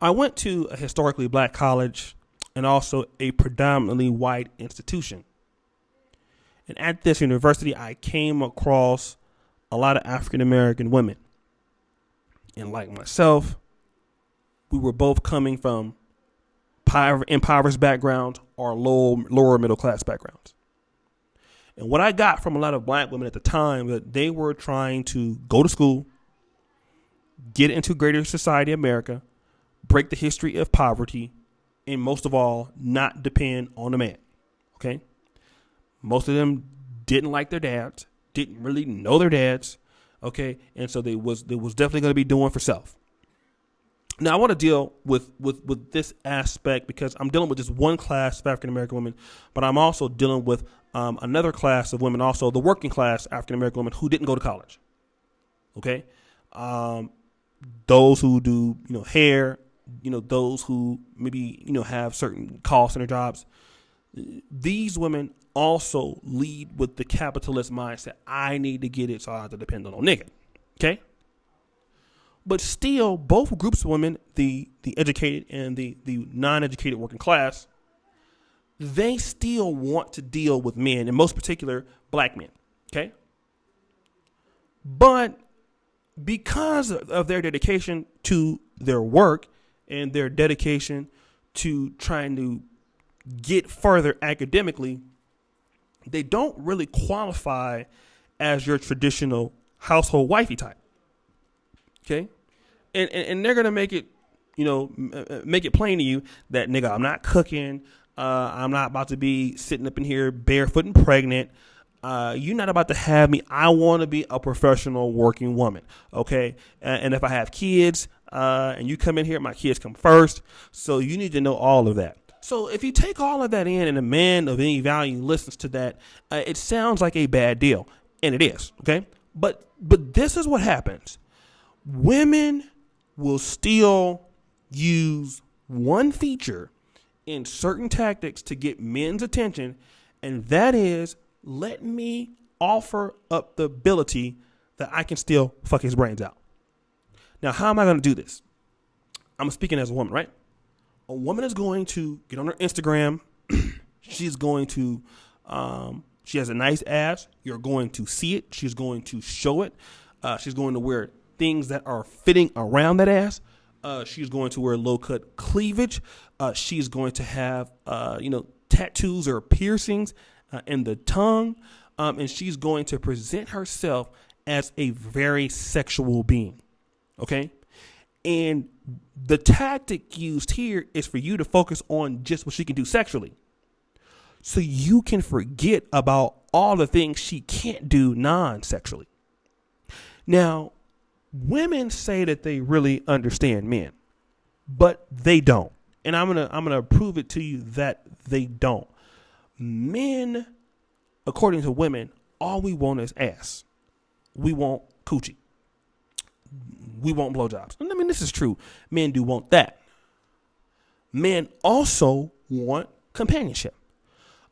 I went to a historically black college and also a predominantly white institution. And at this university, I came across a lot of African American women. And like myself, we were both coming from impoverished backgrounds or lower middle class backgrounds. And what I got from a lot of black women at the time, that they were trying to go to school, get into greater society America, break the history of poverty, and most of all, not depend on a man. Okay? Most of them didn't like their dads, didn't really know their dads. Okay? And so they was definitely going to be doing for self. Now, I want to deal with this aspect because I'm dealing with just one class of African American women, but I'm also dealing with another class of women, also the working class African American women who didn't go to college. Okay, those who do hair, those who maybe have certain costs in their jobs. These women also lead with the capitalist mindset. I need to get it, so I have to depend on a nigga. Okay. But still, both groups of women, the educated and the non-educated working class, they still want to deal with men, in most particular, black men. Okay? But because of their dedication to their work and their dedication to trying to get further academically, they don't really qualify as your traditional household wifey type. Okay, and they're gonna make it, make it plain to you that nigga, I'm not cooking. I'm not about to be sitting up in here barefoot and pregnant. You're not about to have me. I want to be a professional working woman. Okay, and if I have kids, and you come in here, my kids come first. So you need to know all of that. So if you take all of that in, and a man of any value listens to that, it sounds like a bad deal, and it is. Okay, but this is what happens. Women will still use one feature in certain tactics to get men's attention, and that is, let me offer up the ability that I can still fuck his brains out. Now, how am I going to do this? I'm speaking as a woman, right? A woman is going to get on her Instagram. She's going to, she has a nice ass. You're going to see it. She's going to show it. She's going to wear things that are fitting around that ass. She's going to wear low cut cleavage. She's going to have, tattoos or piercings in the tongue. And she's going to present herself as a very sexual being. Okay. And the tactic used here is for you to focus on just what she can do sexually. So you can forget about all the things she can't do non-sexually. Now, women say that they really understand men, but they don't. And I'm gonna prove it to you that they don't. Men, according to women, all we want is ass. We want coochie. We want blowjobs. I mean, this is true. Men do want that. Men also want companionship.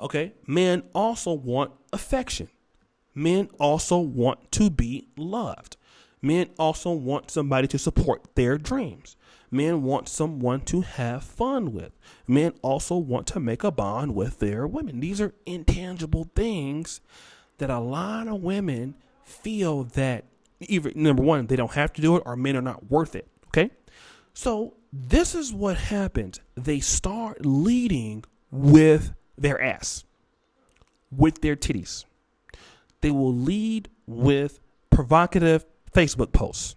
Okay? Men also want affection. Men also want to be loved. Men also want somebody to support their dreams. Men want someone to have fun with. Men also want to make a bond with their women. These are intangible things that a lot of women feel that either, number one, they don't have to do it, or men are not worth it. Okay? So this is what happens. They start leading with their ass, with their titties. They will lead with provocative Facebook posts.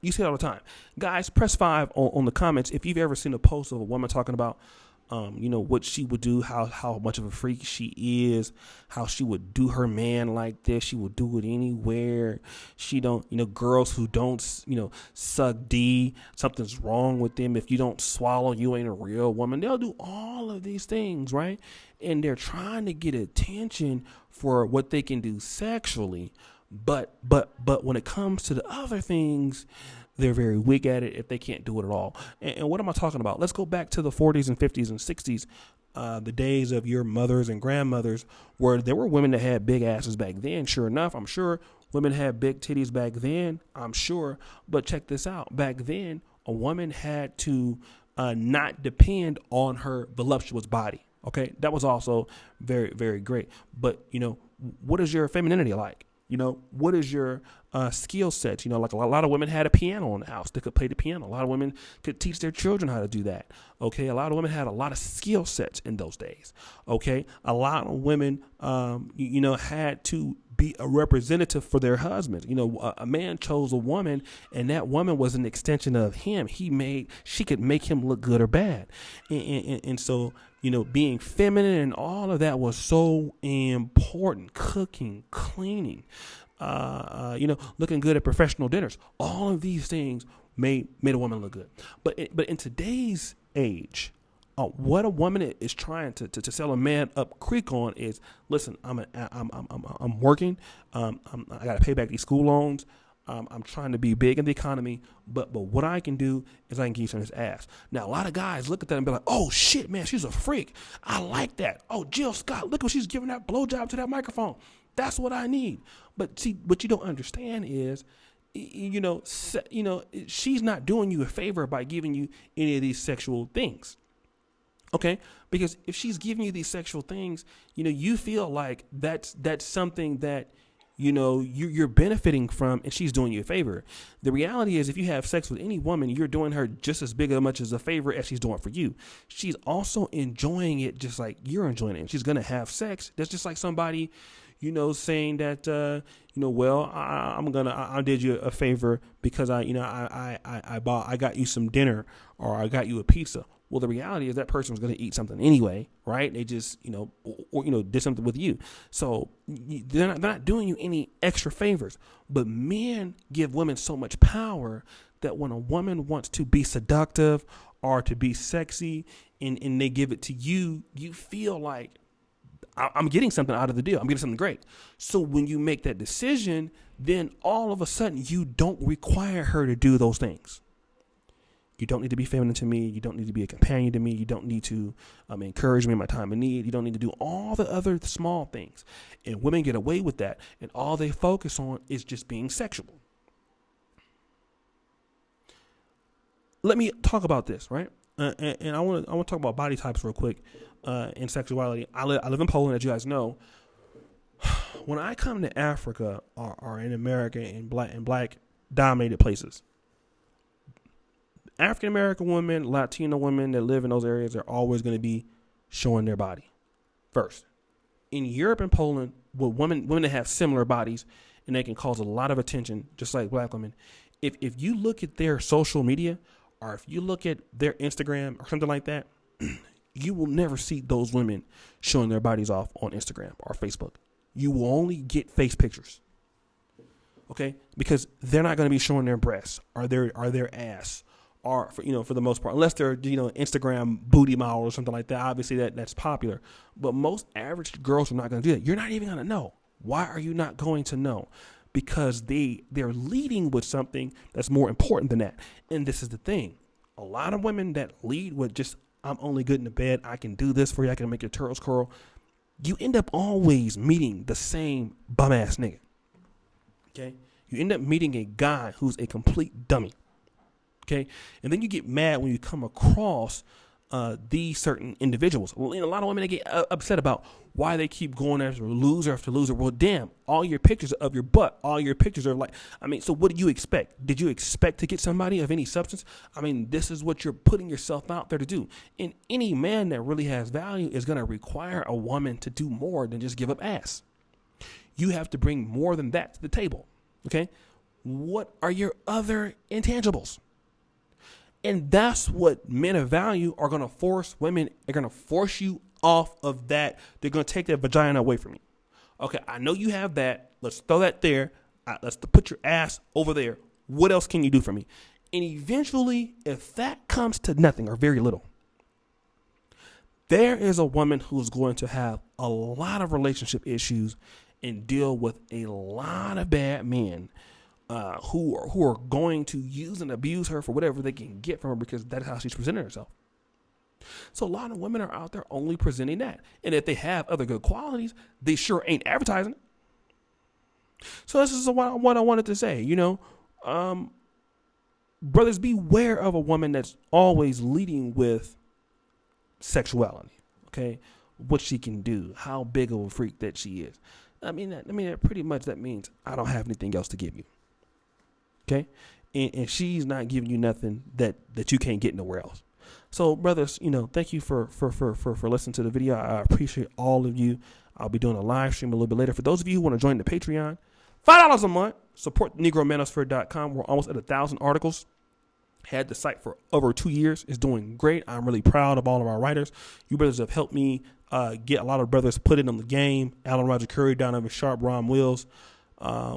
You see it all the time. Guys, press 5 on the comments if you've ever seen a post of a woman talking about, what she would do, how much of a freak she is, how she would do her man like this. She would do it anywhere. She don't, girls who don't, suck D, something's wrong with them. If you don't swallow, you ain't a real woman. They'll do all of these things, right? And they're trying to get attention for what they can do sexually. But when it comes to the other things, they're very weak at it if they can't do it at all. And what am I talking about? Let's go back to the 40s and 50s and 60s, the days of your mothers and grandmothers, where there were women that had big asses back then. Sure enough, I'm sure women had big titties back then, I'm sure. But check this out. Back then, a woman had to not depend on her voluptuous body. Okay, that was also very, very great. But, what is your femininity like? What is your skill set? Like a lot of women had a piano in the house. They could play the piano. A lot of women could teach their children how to do that. Okay. A lot of women had a lot of skill sets in those days. Okay. A lot of women, had to be a representative for their husbands. A man chose a woman, and that woman was an extension of him. She could make him look good or bad. And so, being feminine and all of that was so important. Cooking, cleaning, looking good at professional dinners. All of these things made a woman look good. But in today's age, what a woman is trying to sell a man up creek on is, listen, I'm working. I got to pay back these school loans. I'm trying to be big in the economy, but what I can do is I can give you some of his ass. Now, a lot of guys look at that and be like, oh, shit, man, she's a freak. I like that. Oh, Jill Scott, look what she's giving that blowjob to that microphone. That's what I need. But see, what you don't understand is, she's not doing you a favor by giving you any of these sexual things. Okay, because if she's giving you these sexual things, you feel like that's something that you're benefiting from, and she's doing you a favor. The reality is, if you have sex with any woman, you're doing her just as big as much as a favor as she's doing for you. She's also enjoying it just like you're enjoying it. And she's gonna have sex. That's just like somebody, saying that, I did you a favor because I got you some dinner, or I got you a pizza. Well, the reality is that person was going to eat something anyway, right? They just, did something with you. So they're not doing you any extra favors. But men give women so much power that when a woman wants to be seductive or to be sexy and they give it to you, you feel like I'm getting something out of the deal. I'm getting something great. So when you make that decision, then all of a sudden you don't require her to do those things. You don't need to be feminine to me. You don't need to be a companion to me. You don't need to encourage me in my time of need. You don't need to do all the other small things. And women get away with that. And all they focus on is just being sexual. Let me talk about this, right? And I want to talk about body types real quick and sexuality. I live in Poland, as you guys know. When I come to Africa or in America in black dominated places, African-American women, Latino women that live in those areas are always going to be showing their body first. In Europe and Poland, with women that have similar bodies, and they can cause a lot of attention, just like black women. If you look at their social media, or if you look at their Instagram or something like that, you will never see those women showing their bodies off on Instagram or Facebook. You will only get face pictures. Okay? Because they're not going to be showing their breasts or their ass. Or for the most part, unless they're Instagram booty model or something like that, obviously that's popular. But most average girls are not going to do that. You're not even going to know. Why are you not going to know? Because they're leading with something that's more important than that. And this is the thing: a lot of women that lead with just I'm only good in the bed. I can do this for you. I can make your turtles curl. You end up always meeting the same bum ass nigga. Okay, you end up meeting a guy who's a complete dummy. Okay, and then you get mad when you come across these certain individuals. Well, a lot of women, they get upset about why they keep going after loser. Well, damn, all your pictures of your butt, all your pictures are like, so what do you expect? Did you expect to get somebody of any substance? This is what you're putting yourself out there to do. And any man that really has value is going to require a woman to do more than just give up ass. You have to bring more than that to the table. Okay, what are your other intangibles? And that's what men of value are going to force women. They're going to force you off of that. They're going to take that vagina away from you. Okay, I know you have that. Let's throw that there. Let's put your ass over there. What else can you do for me? And eventually, if that comes to nothing or very little, there is a woman who's going to have a lot of relationship issues and deal with a lot of bad men who are going to use and abuse her for whatever they can get from her, because that's how she's presenting herself. So a lot of women are out there only presenting that. And if they have other good qualities, they sure ain't advertising it. So this is what I wanted to say. brothers, beware of a woman that's always leading with sexuality. Okay, what she can do, how big of a freak that she is. Pretty much that means I don't have anything else to give you. Okay, and she's not giving you nothing that you can't get nowhere else. So, brothers, thank you for listening to the video. I appreciate all of you. I'll be doing a live stream a little bit later. For those of you who want to join the Patreon, $5 a month. Support NegroManosphere.com. We're almost at 1,000 articles. Had the site for over 2 years. It's doing great. I'm really proud of all of our writers. You brothers have helped me get a lot of brothers put it on the game. Alan Roger Curry, Donovan Sharp, Ron Wills.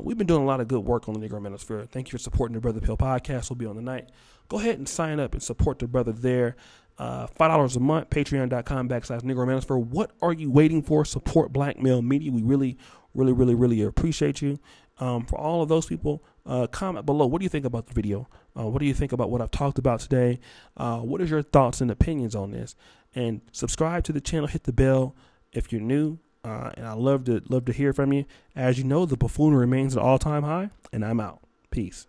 We've been doing a lot of good work on the Negro Manosphere. Thank you for supporting the Brother Pill podcast. We'll be on the night. Go ahead and sign up and support the brother there. $5 a month, patreon.com/Negro Manosphere. What are you waiting for? Support Black Male Media. We really appreciate you. For all of those people, comment below. What do you think about the video? What do you think about what I've talked about today? What is your thoughts and opinions on this? And subscribe to the channel. Hit the bell if you're new. And I love to hear from you. As you know, the buffoonery remains at all-time high, and I'm out. Peace.